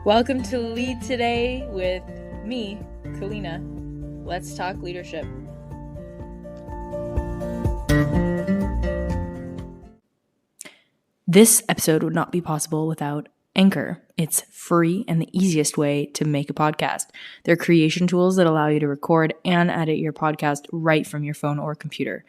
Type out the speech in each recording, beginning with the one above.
Welcome to Lead Today with me, Kalyna. Let's talk leadership. This episode would not be possible without Anchor. It's free and the easiest way to make a podcast. There are creation tools that allow you to record and edit your podcast right from your phone or computer.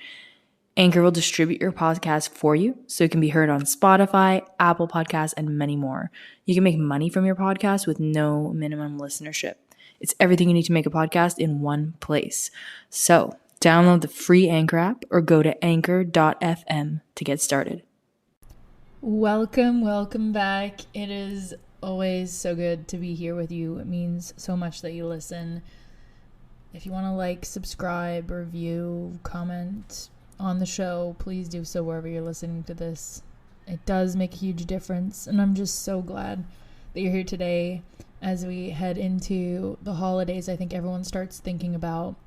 Anchor will distribute your podcast for you so it can be heard on Spotify, Apple Podcasts, and many more. You can make money from your podcast with no minimum listenership. It's everything you need to make a podcast in one place. So download the free Anchor app or go to anchor.fm to get started. Welcome back. It is always so good to be here with you. It means so much that you listen. If you want to like, subscribe, review, comment on the show, please do so wherever you're listening to this. It does make a huge difference, and I'm just so glad that you're here today. As we head into the holidays, I think everyone starts thinking about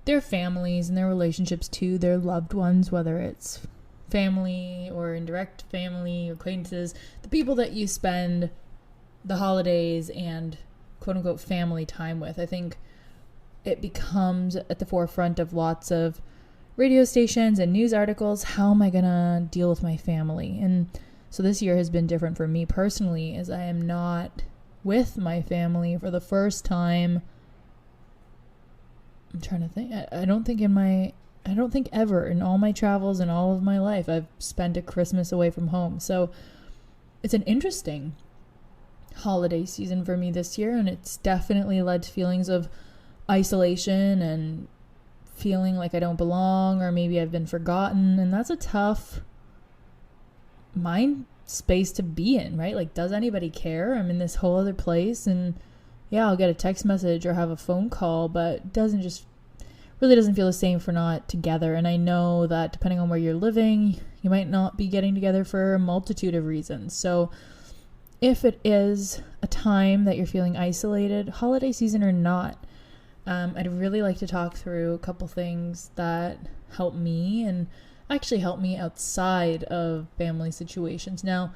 their families and their relationships to their loved ones, whether it's family or indirect family, acquaintances, the people that you spend the holidays and quote-unquote family time with. I think it becomes at the forefront of lots of radio stations and news articles. How am I gonna deal with my family? And so this year has been different for me personally, as I am not with my family for the first time. I'm trying to think. I don't think ever in all my travels and all of my life I've spent a Christmas away from home. So it's an interesting holiday season for me this year, and it's definitely led to feelings of isolation and feeling like I don't belong, or maybe I've been forgotten. And that's a tough mind space to be in, right? Like, does anybody care? I'm in this whole other place, and yeah, I'll get a text message or have a phone call, but it doesn't feel the same if we're not together. And I know that depending on where you're living, you might not be getting together for a multitude of reasons. So if it is a time that you're feeling isolated, holiday season or not, I'd really like to talk through a couple things that help me and actually help me outside of family situations. Now,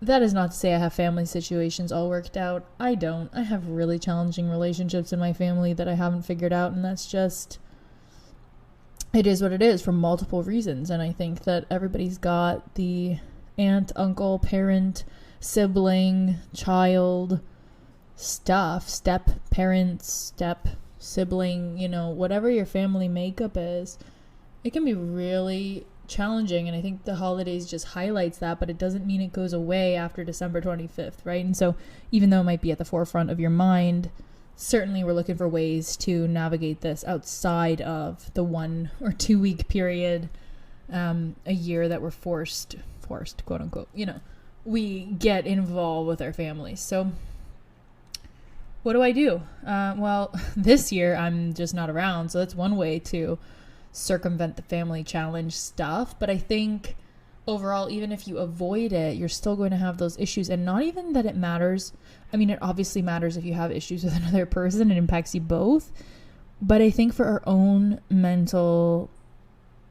that is not to say I have family situations all worked out. I don't. I have really challenging relationships in my family that I haven't figured out, and that's just, it is what it is for multiple reasons. And I think that everybody's got the aunt, uncle, parent, sibling, child stuff, step parents, step sibling, whatever your family makeup is. It can be really challenging, and I think the holidays just highlights that, but it doesn't mean it goes away after December 25th, right? And so even though it might be at the forefront of your mind, certainly we're looking for ways to navigate this outside of the 1 or 2 week period a year that we're forced, quote unquote, we get involved with our families. So what do I do? Well, this year I'm just not around, so that's one way to circumvent the family challenge stuff. But I think overall, even if you avoid it, you're still going to have those issues. And not even that it matters. I mean, it obviously matters if you have issues with another person. It impacts you both. But I think for our own mental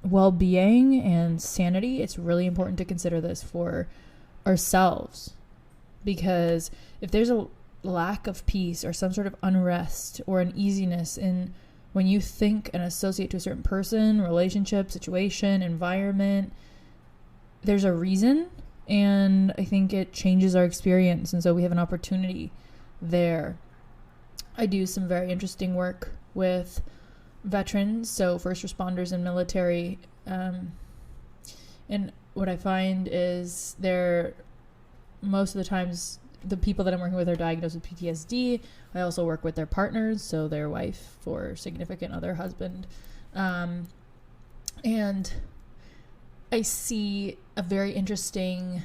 well-being and sanity, it's really important to consider this for ourselves. Because if there's a lack of peace or some sort of unrest or uneasiness in when you think and associate to a certain person, relationship, situation, environment, there's a reason, and I think it changes our experience, and so we have an opportunity there. I do some very interesting work with veterans, so first responders and military, and what I find is most of the times the people that I'm working with are diagnosed with PTSD. I also work with their partners, so their wife or significant other, husband. And I see a very interesting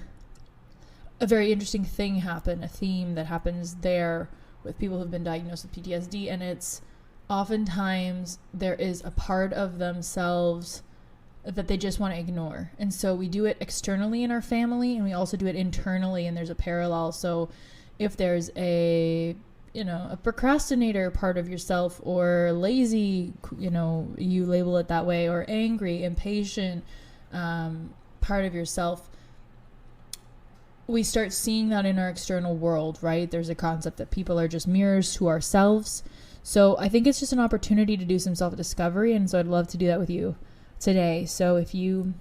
thing happen, a theme that happens there with people who've been diagnosed with PTSD, and it's oftentimes there is a part of themselves that they just want to ignore. And so we do it externally in our family, and we also do it internally, and there's a parallel. So if there's a procrastinator part of yourself, or lazy, you label it that way, or angry, impatient part of yourself, we start seeing that in our external world, right? There's a concept that people are just mirrors to ourselves. So I think it's just an opportunity to do some self-discovery. And so I'd love to do that with you today. So if you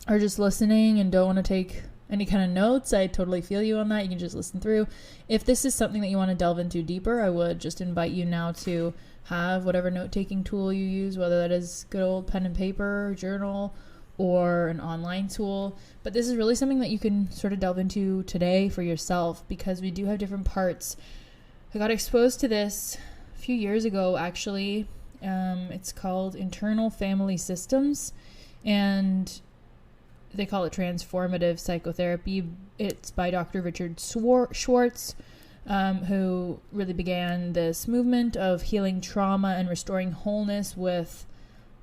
are just listening and don't want to take any kind of notes, I totally feel you on that. You can just listen through. If this is something that you want to delve into deeper, I would just invite you now to have whatever note-taking tool you use, whether that is good old pen and paper, journal, or an online tool. But this is really something that you can sort of delve into today for yourself, because we do have different parts. I got exposed to this a few years ago, actually. It's called internal family systems, and they call it transformative psychotherapy. It's by Dr. Richard Schwarz, who really began this movement of healing trauma and restoring wholeness with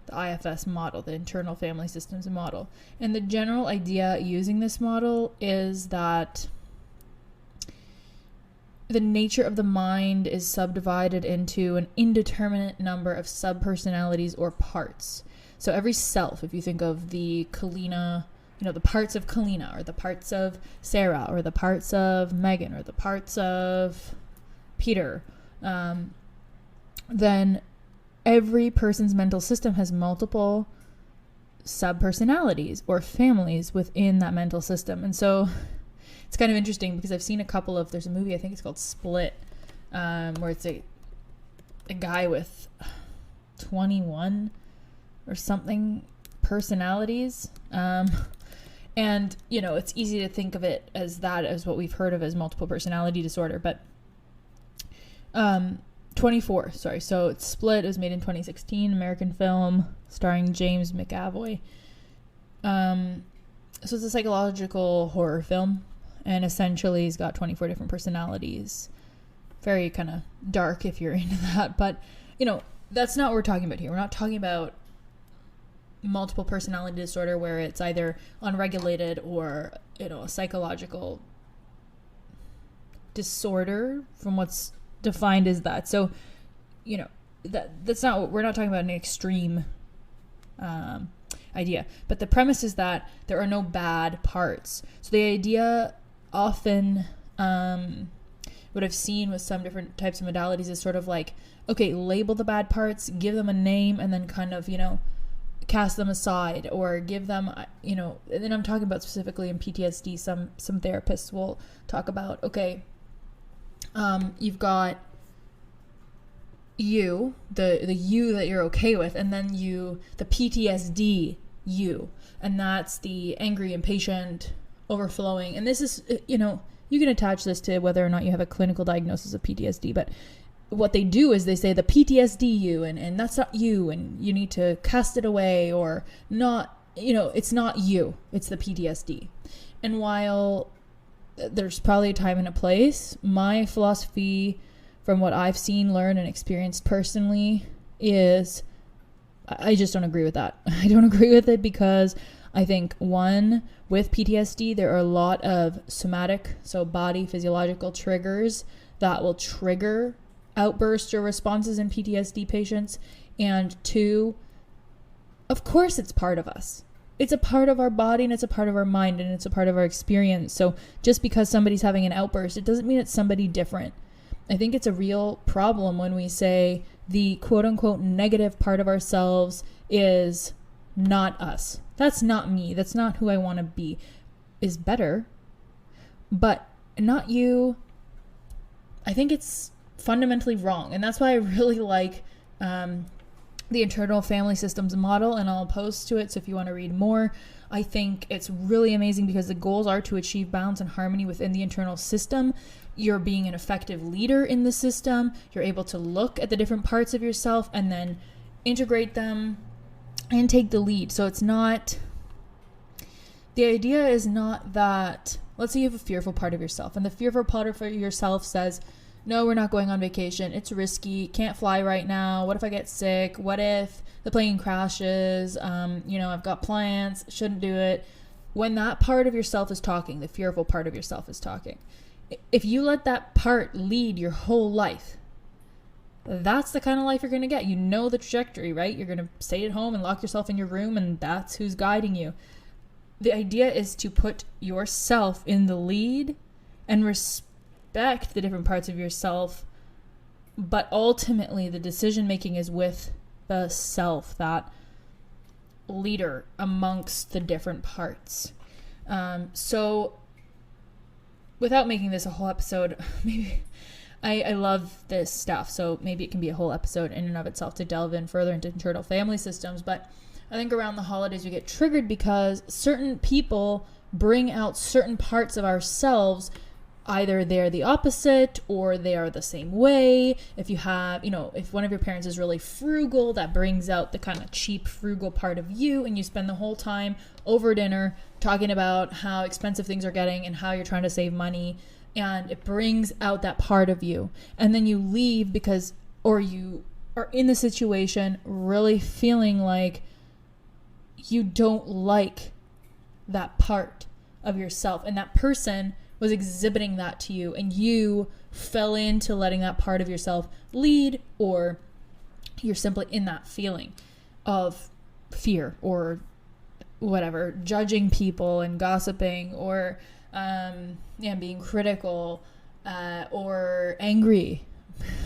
the IFS model, the internal family systems model. And the general idea using this model is that the nature of the mind is subdivided into an indeterminate number of subpersonalities or parts. So every self, if you think of the Kalyna, the parts of Kalyna, or the parts of Sarah, or the parts of Megan, or the parts of Peter, then every person's mental system has multiple subpersonalities or families within that mental system. And so it's kind of interesting because I've seen there's a movie, I think it's called Split, where it's a guy with 21 or something personalities. And, it's easy to think of it as what we've heard of as multiple personality disorder. But 24, sorry. So it's Split. It was made in 2016, American film starring James McAvoy. So it's a psychological horror film. And essentially he's got 24 different personalities. Very kind of dark if you're into that. But, that's not what we're talking about here. We're not talking about multiple personality disorder where it's either unregulated or a psychological disorder from what's defined as that. So that's not what we're not talking about, an extreme idea, but the premise is that there are no bad parts. So the idea often what I've seen with some different types of modalities is sort of like, okay, label the bad parts, give them a name, and then kind of cast them aside, or give them, and then I'm talking about specifically in PTSD, some therapists will talk about, okay, you've got you, the you that you're okay with, and then the PTSD you, and that's the angry, impatient, overflowing. And this is, you can attach this to whether or not you have a clinical diagnosis of PTSD, but what they do is they say the PTSD you, and that's not you, and you need to cast it away, or not, it's not you, it's the PTSD. And while there's probably a time and a place, my philosophy from what I've seen, learned, and experienced personally is I just don't agree with that. I don't agree with it because I think, one, with PTSD, there are a lot of somatic, so body physiological triggers that will trigger outbursts or responses in PTSD patients. And two, of course it's part of us. It's a part of our body, and it's a part of our mind, and it's a part of our experience. So just because somebody's having an outburst, it doesn't mean it's somebody different. I think it's a real problem when we say the quote unquote negative part of ourselves is not us. That's not me. That's not who I want to be. Is better, but not you. I think it's fundamentally wrong. And that's why I really like the internal family systems model, and I'll post to it. So if you want to read more, I think it's really amazing because the goals are to achieve balance and harmony within the internal system. You're being an effective leader in the system. You're able to look at the different parts of yourself and then integrate them and take the lead. So it's not, the idea is not that, let's say you have a fearful part of yourself, and the fearful part of yourself says, no, we're not going on vacation. It's risky. Can't fly right now. What if I get sick? What if the plane crashes? I've got plans. Shouldn't do it. When that part of yourself is talking, the fearful part of yourself is talking, if you let that part lead your whole life, that's the kind of life you're going to get. You know the trajectory, right? You're going to stay at home and lock yourself in your room, and that's who's guiding you. the idea is to put yourself in the lead and respect the different parts of yourself, but ultimately the decision making is with the self, that leader amongst the different parts. So without making this a whole episode, maybe I love this stuff, so maybe it can be a whole episode in and of itself to delve in further into internal family systems. But I think around the holidays we get triggered because certain people bring out certain parts of ourselves. Either they're the opposite or they are the same way. If you have, if one of your parents is really frugal, that brings out the kind of cheap, frugal part of you, and you spend the whole time over dinner talking about how expensive things are getting and how you're trying to save money, and it brings out that part of you. And then you leave or you are in the situation really feeling like you don't like that part of yourself, and that person was exhibiting that to you, and you fell into letting that part of yourself lead, or you're simply in that feeling of fear or whatever, judging people and gossiping, or being critical, or angry,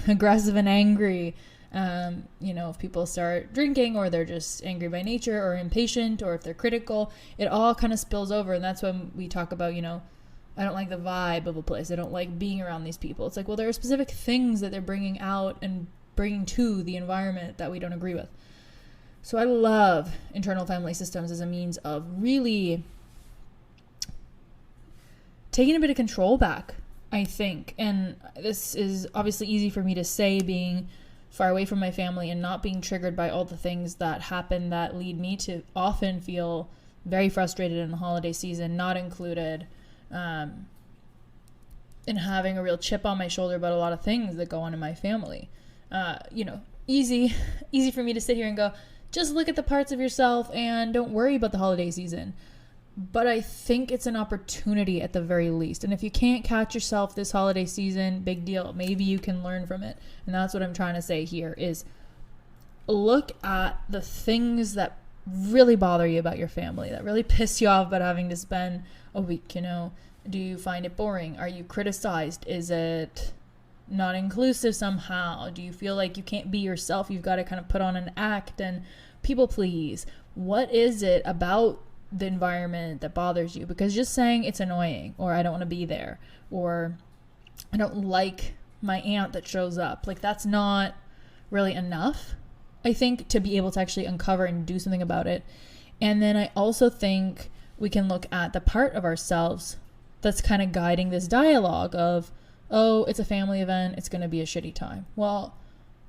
aggressive and angry. If people start drinking, or they're just angry by nature or impatient, or if they're critical, it all kind of spills over. And that's when we talk about, I don't like the vibe of a place. I don't like being around these people. It's like, well, there are specific things that they're bringing out and bringing to the environment that we don't agree with. So I love internal family systems as a means of really taking a bit of control back, I think. And this is obviously easy for me to say, being far away from my family and not being triggered by all the things that happen that lead me to often feel very frustrated in the holiday season, not included, and having a real chip on my shoulder about a lot of things that go on in my family. Easy for me to sit here and go, just look at the parts of yourself and don't worry about the holiday season. But I think it's an opportunity at the very least. And if you can't catch yourself this holiday season, big deal. Maybe you can learn from it. And that's what I'm trying to say here is look at the things that really bother you about your family, that really piss you off about having to spend a week. Do you find it boring? Are you criticized? Is it not inclusive somehow? Do you feel like you can't be yourself? You've got to kind of put on an act and people please. What is it about the environment that bothers you? Because just saying it's annoying, or I don't want to be there, or I don't like my aunt that shows up, like that's not really enough, I think, to be able to actually uncover and do something about it. And then I also think we can look at the part of ourselves that's kind of guiding this dialogue of, oh, it's a family event, it's going to be a shitty time. Well,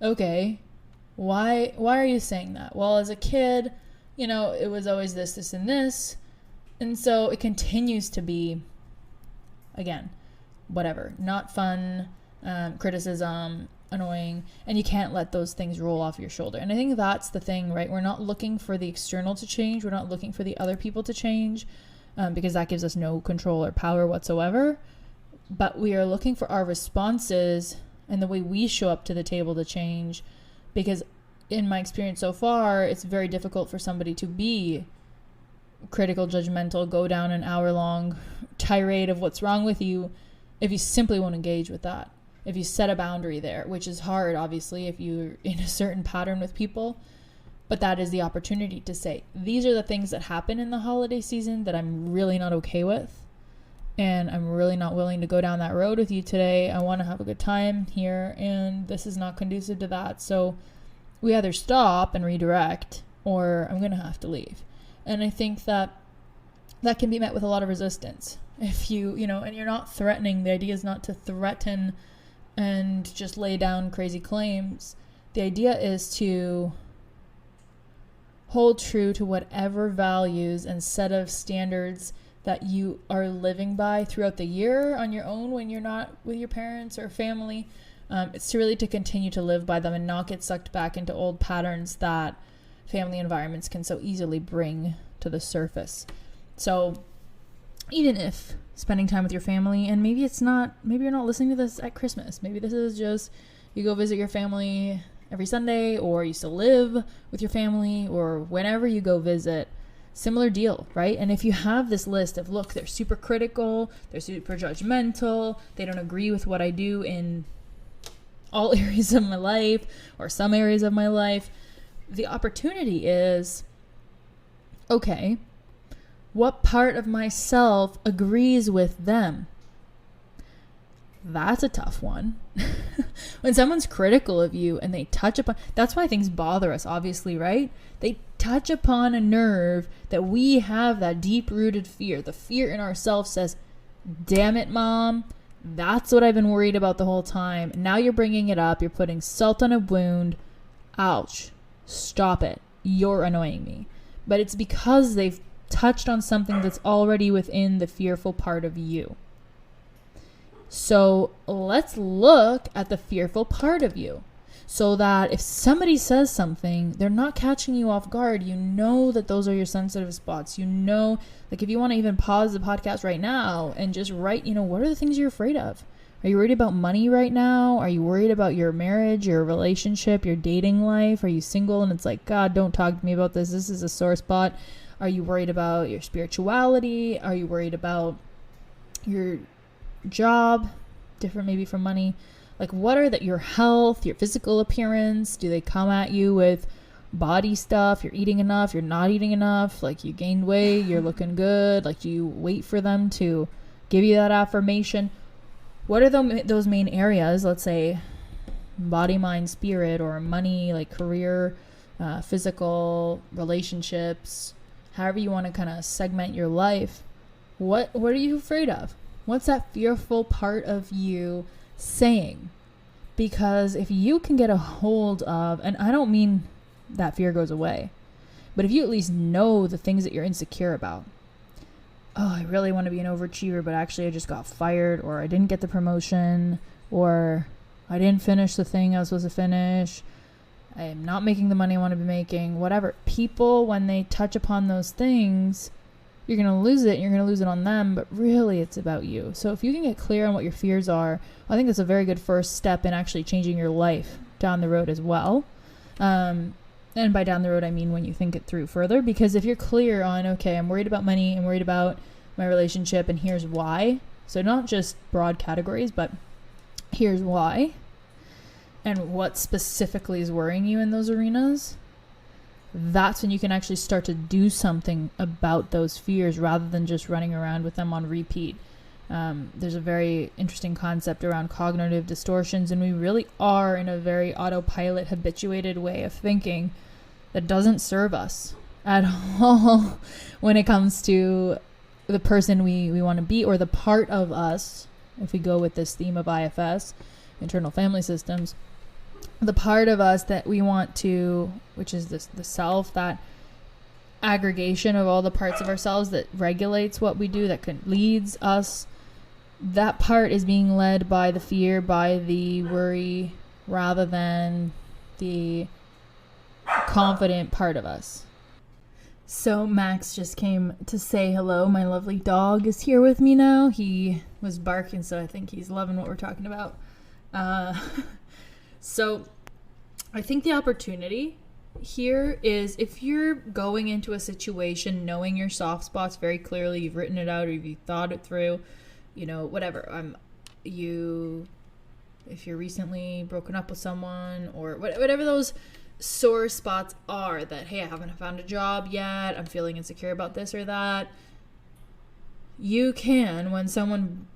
okay, why are you saying that? Well, as a kid, it was always this, and this. And so it continues to be, again, whatever, not fun, criticism, annoying, and you can't let those things roll off your shoulder. And I think that's the thing, right? We're not looking for the external to change. We're not looking for the other people to change, because that gives us no control or power whatsoever. But we are looking for our responses and the way we show up to the table to change, because in my experience so far, it's very difficult for somebody to be critical, judgmental, go down an hour-long tirade of what's wrong with you if you simply won't engage with that. If you set a boundary there, which is hard, obviously, if you're in a certain pattern with people. But that is the opportunity to say, these are the things that happen in the holiday season that I'm really not okay with. And I'm really not willing to go down that road with you today. I want to have a good time here, and this is not conducive to that. So we either stop and redirect, or I'm going to have to leave. And I think that can be met with a lot of resistance. If you, and you're not threatening, the idea is not to threaten and just lay down crazy claims. The idea is to hold true to whatever values and set of standards that you are living by throughout the year on your own when you're not with your parents or family. It's to continue to live by them and not get sucked back into old patterns that family environments can so easily bring to the surface. So even if spending time with your family, and maybe you're not listening to this at Christmas, maybe this is just you go visit your family every Sunday, or you still live with your family, or whenever you go visit, Similar deal, right? And if you have this list of, look, they're super critical, they're super judgmental, they don't agree with what I do in all areas of my life or some areas of my life, the opportunity is, okay, what part of myself agrees with them? That's a tough one. When someone's critical of you and they touch upon, that's why things bother us, obviously, right? They touch upon a nerve that we have, that deep-rooted fear. The fear in ourselves says, damn it, Mom, that's what I've been worried about the whole time. Now you're bringing it up. You're putting salt on a wound. Ouch. Stop it. You're annoying me. But it's because they've touched on something that's already within the fearful part of you. So let's look at the fearful part of you, so that if somebody says something, they're not catching you off guard. You know that those are your sensitive spots. You know, like if you want to even pause the podcast right now and just write, what are the things you're afraid of? Are you worried about money right now? Are you worried about your marriage, your relationship, your dating life? Are you single and it's like, God, don't talk to me about this. This is a sore spot. Are you worried about your spirituality? Are you worried about your job, different maybe from money? Like, what are your health, your physical appearance? Do they come at you with body stuff? You're eating enough, you're not eating enough, like you gained weight, you're looking good. Like, do you wait for them to give you that affirmation? What are those main areas? Let's say body, mind, spirit, or money, like career, physical, relationships, however you want to kind of segment your life. What are you afraid of? What's that fearful part of you saying? Because if you can get a hold of, and I don't mean that fear goes away, but if you at least know the things that you're insecure about. Oh, I really want to be an overachiever, but actually I just got fired, or I didn't get the promotion, or I didn't finish the thing I was supposed to finish. I am not making the money I want to be making, whatever. People, when they touch upon those things, you're going to lose it, and you're going to lose it on them, but really it's about you. So if you can get clear on what your fears are, I think that's a very good first step in actually changing your life down the road as well. And by down the road, I mean when you think it through further, because if you're clear on, okay, I'm worried about money, I'm worried about my relationship, and here's why. So not just broad categories, but here's why, and what specifically is worrying you in those arenas. That's when you can actually start to do something about those fears rather than just running around with them on repeat. There's a very interesting concept around cognitive distortions, and we really are in a very autopilot, habituated way of thinking that doesn't serve us at all when it comes to the person we want to be, or the part of us, if we go with this theme of IFS, internal family systems, the part of us that we want to, which is the self, that aggregation of all the parts of ourselves that regulates what we do, that leads us, that part is being led by the fear, by the worry, rather than the confident part of us. So Max just came to say hello. My lovely dog is here with me now. He was barking, so I think he's loving what we're talking about. So I think the opportunity here is, if you're going into a situation knowing your soft spots very clearly, you've written it out, or you've thought it through, whatever, if you're recently broken up with someone, or whatever those sore spots are, that, hey, I haven't found a job yet, I'm feeling insecure about this or that, you can,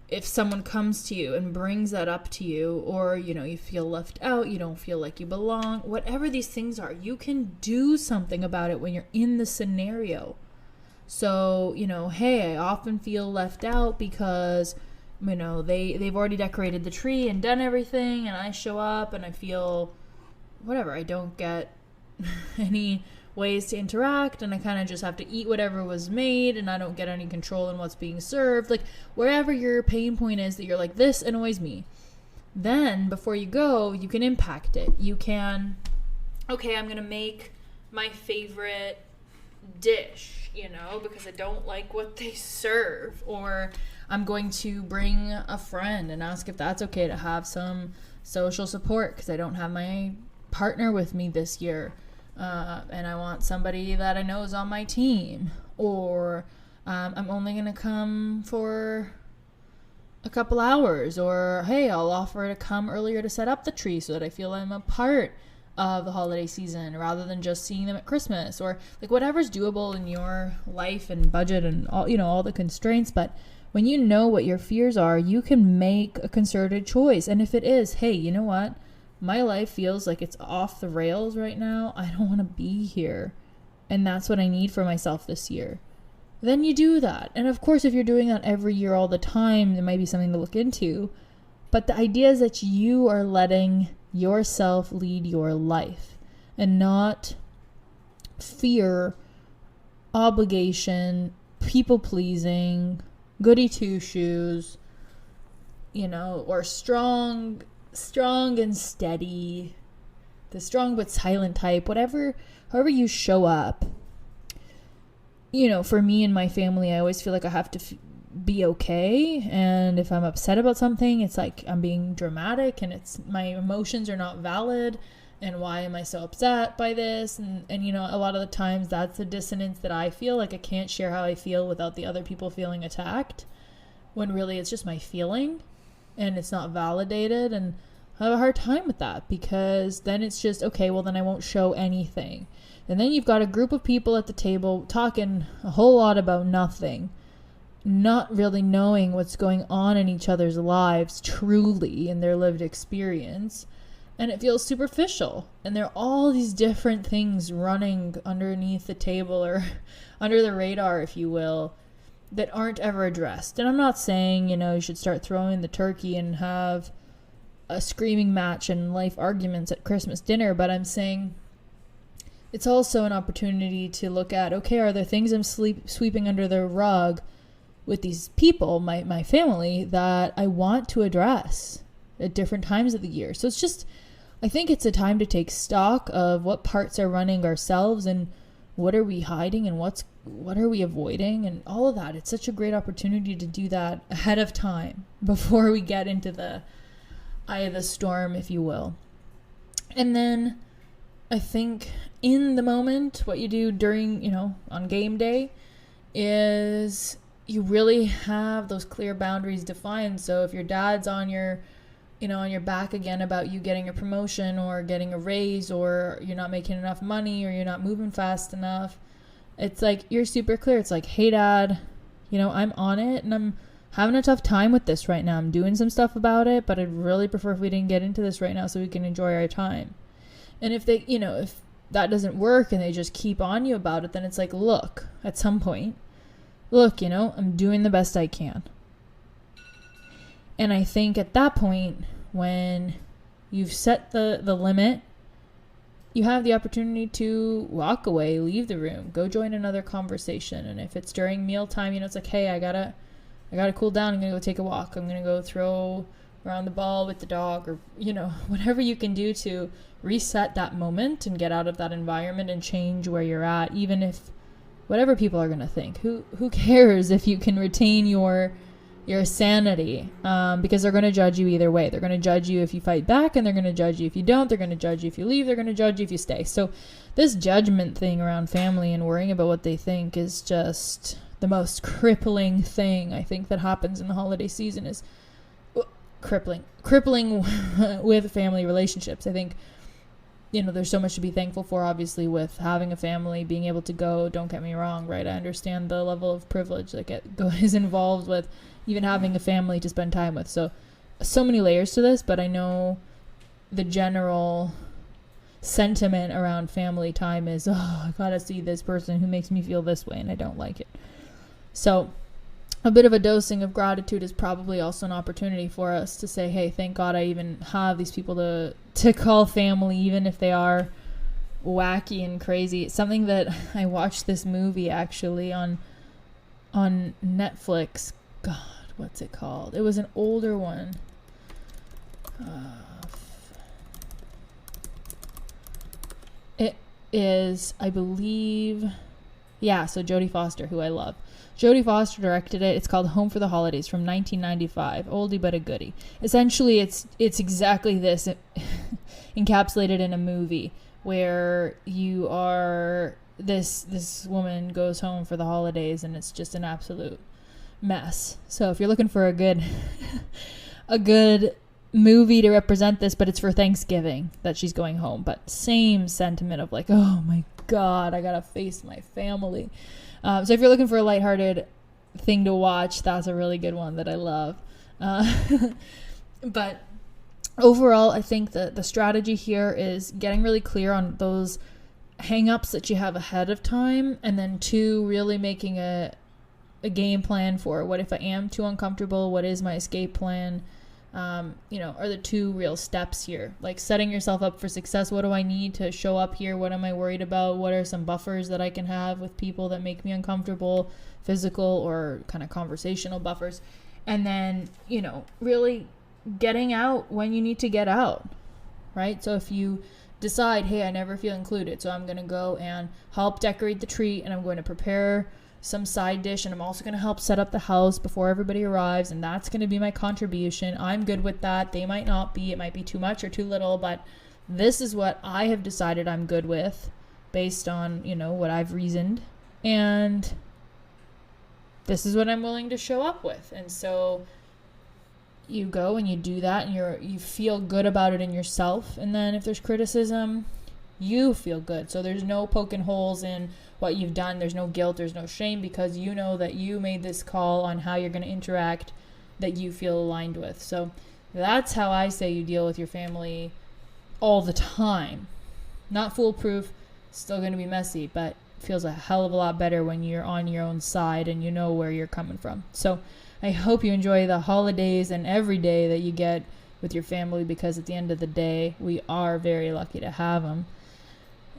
if someone comes to you and brings that up to you, or, you feel left out, you don't feel like you belong, whatever these things are, you can do something about it when you're in the scenario. So, hey, I often feel left out because, they've already decorated the tree and done everything, and I show up and I feel, whatever, I don't get any ways to interact, and I kind of just have to eat whatever was made, and I don't get any control in what's being served. Like, wherever your pain point is that you're like, this annoys me, then before you go, you can impact it. You can, okay, I'm gonna make my favorite dish, because I don't like what they serve, or I'm going to bring a friend and ask if that's okay to have some social support because I don't have my partner with me this year. And I want somebody that I know is on my team. or I'm only going to come for a couple hours, or hey, I'll offer to come earlier to set up the tree so that I feel I'm a part of the holiday season rather than just seeing them at Christmas, or like whatever's doable in your life and budget and all, all the constraints. But when you know what your fears are, you can make a concerted choice. And if it is, hey, you know what? My life feels like it's off the rails right now. I don't want to be here. And that's what I need for myself this year. Then you do that. And of course, if you're doing that every year all the time, it might be something to look into. But the idea is that you are letting yourself lead your life and not fear, obligation, people pleasing, goody two shoes, or strong and steady, the strong but silent type, however you show up. For me and my family, I always feel like I have to be okay. And if I'm upset about something, it's like I'm being dramatic and it's my emotions are not valid. And why am I so upset by this? And a lot of the times that's a dissonance that I feel like I can't share how I feel without the other people feeling attacked, when really it's just my feeling and it's not validated. And I have a hard time with that, because then it's just, okay, well then I won't show anything. And then you've got a group of people at the table talking a whole lot about nothing, not really knowing what's going on in each other's lives truly in their lived experience. And it feels superficial. And there are all these different things running underneath the table, or under the radar, if you will, that aren't ever addressed. And I'm not saying, you should start throwing the turkey and have a screaming match and life arguments at Christmas dinner, but I'm saying it's also an opportunity to look at, okay, are there things I'm sweeping under the rug with these people, my family, that I want to address at different times of the year? So it's just, I think it's a time to take stock of what parts are running ourselves and what are we hiding and what are we avoiding and all of that. It's such a great opportunity to do that ahead of time before we get into the eye of the storm, if you will. And then I think in the moment, what you do during, on game day is you really have those clear boundaries defined. So if your dad's on your back again about you getting a promotion or getting a raise, or you're not making enough money, or you're not moving fast enough, it's like you're super clear. It's like, hey dad, I'm on it and I'm having a tough time with this right now. I'm doing some stuff about it, but I'd really prefer if we didn't get into this right now so we can enjoy our time. And if they, if that doesn't work and they just keep on you about it, then it's like, look, at some point, I'm doing the best I can. And I think at that point, when you've set the limit, you have the opportunity to walk away, leave the room, go join another conversation. And if it's during mealtime, it's like, hey, I gotta cool down. I'm gonna go take a walk. I'm gonna go throw around the ball with the dog, or whatever you can do to reset that moment and get out of that environment and change where you're at, even if whatever people are gonna think. Who cares if you can retain your sanity, because they're going to judge you either way. They're going to judge you if you fight back, and they're going to judge you if you don't. They're going to judge you if you leave. They're going to judge you if you stay. So this judgment thing around family and worrying about what they think is just the most crippling thing I think that happens in the holiday season. Is crippling with family relationships. I think there's so much to be thankful for, obviously, with having a family, being able to go. Don't get me wrong, right? I understand the level of privilege that is involved with even having a family to spend time with. So many layers to this, but I know the general sentiment around family time is, I gotta see this person who makes me feel this way, and I don't like it. So a bit of a dosing of gratitude is probably also an opportunity for us to say, hey, thank God I even have these people to call family, even if they are wacky and crazy. It's something that I watched this movie actually on Netflix. God, what's it called? It was an older one. It is, I believe, so Jodie Foster, who I love. Jodie Foster directed it. It's called Home for the Holidays from 1995. Oldie but a goodie. Essentially, it's exactly this encapsulated in a movie, where you are this woman goes home for the holidays and it's just an absolute mess. So if you're looking for a good a good movie to represent this, but it's for Thanksgiving that she's going home, but same sentiment of like, oh my god, I gotta face my family. So if you're looking for a lighthearted thing to watch, that's a really good one that I love. But overall, I think that the strategy here is getting really clear on those hang-ups that you have ahead of time, and then 2, really making a game plan for what if I am too uncomfortable, what is my escape plan, are the 2 real steps here. Like setting yourself up for success. What do I need to show up here? What am I worried about? What are some buffers that I can have with people that make me uncomfortable, physical or kind of conversational buffers? And then, really getting out when you need to get out, right? So if you decide, hey, I never feel included, so I'm going to go and help decorate the tree, and I'm going to prepare some side dish, and I'm also going to help set up the house before everybody arrives, and that's going to be my contribution. I'm good with that. They might not be. It might be too much or too little, but this is what I have decided I'm good with based on, what I've reasoned, and this is what I'm willing to show up with. And so you go and you do that, and you feel good about it in yourself. And then if there's criticism, you feel good. So there's no poking holes in what you've done. There's no guilt. There's no shame, because you know that you made this call on how you're going to interact that you feel aligned with. So that's how I say you deal with your family all the time. Not foolproof, still going to be messy, but feels a hell of a lot better when you're on your own side and you know where you're coming from. So I hope you enjoy the holidays and every day that you get with your family, because at the end of the day, we are very lucky to have them.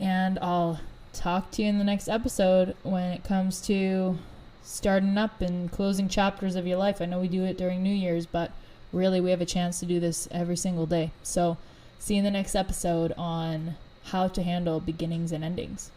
And I'll talk to you in the next episode when it comes to starting up and closing chapters of your life. I know we do it during New Year's, but really we have a chance to do this every single day. So see you in the next episode on how to handle beginnings and endings.